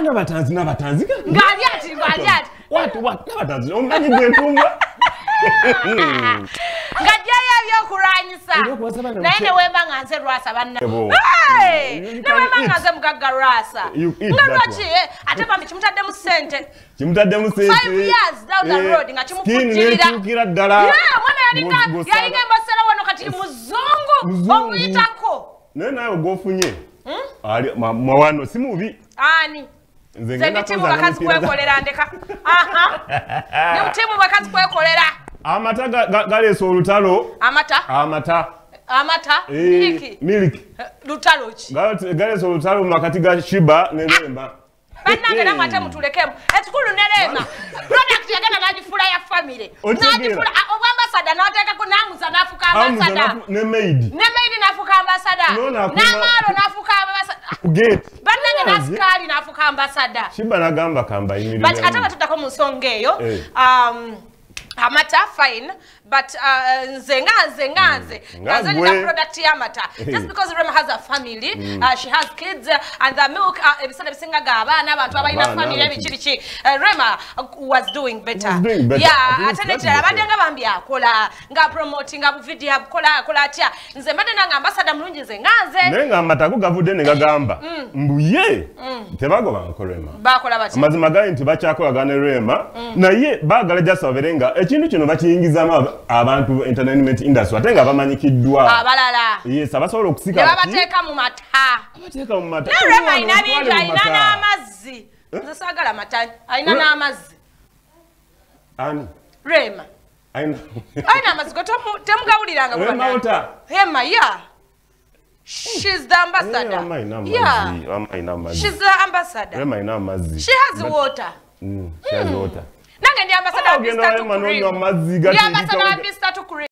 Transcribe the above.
N'abatanzi. Ngali ati. What? N'abatanzi. Omumanyi bw'entumba. Ngajaya byokulwanyisa. Naye ne wemba nga nze Lwasa banna. Ne wemba nga nze mugagga Lwasa. Nga lwaki ate bambi kimutadde mu ssente. 5 years down the road nga kimufujjirira. Mwana yalinga embasera wano kati muzungu omuyitako. Naye gofunye. Ali mawano si mubi. Ani. Nze ndi timu bakazi kwekolera ndeka. Ndi timu bakazi kwekolera. Amata galeso olutalo. Amata. Miliki. Lutalo ki. Galeso olutalo makati ga Shiba ne Remba. Bannange namwe ate mutulekemu. Etukulu ne Remba. Product yagana najifula ya family. Najifula obwambasada n'ateekako n'amuza n'afuka ambasada. Ne maid n'afuka ambasada. N'amaalo n'afuka ambasada. Bannange n'asikaali n'afuka ambasada. Shiba n'agamba kamba imiri. But ate batutako mu nsonga eyo. Amata fine, but nze Nazalina product yamata. Just because Rema has a family, she has kids, and the milk ebisale bisinga gabana abantu abalina family ebichi Rema was doing better. Yeah, atendetera abadde nga bambi akola nga promoting nga video akola atya. Nze mbadde nanga ambassador mulungi nze nganze. Nenga amata ko gavudde ne gagamba. Mbuye. Tebagoba nkolema. Bakola bati. Amazima gali nti bakyakola gane Rema. Naye bagala just overenga ekintu kino bakiyingizamu abantu entertainment industry atenga bamanyikiddwa abalala yes abasobola okusika babateeka mu mata na Rema ina bintu alina n'amazzi nze saagala mata alina n'amazzi ani Rema alina amazzi go temugawuliranga Rema yeah she's the ambassador she's the ambassador Rema ina amazzi she has water she has water nange ndi ambassador wa Mr. Tukuri. Ndi ambassador wa Mr. Tukuri.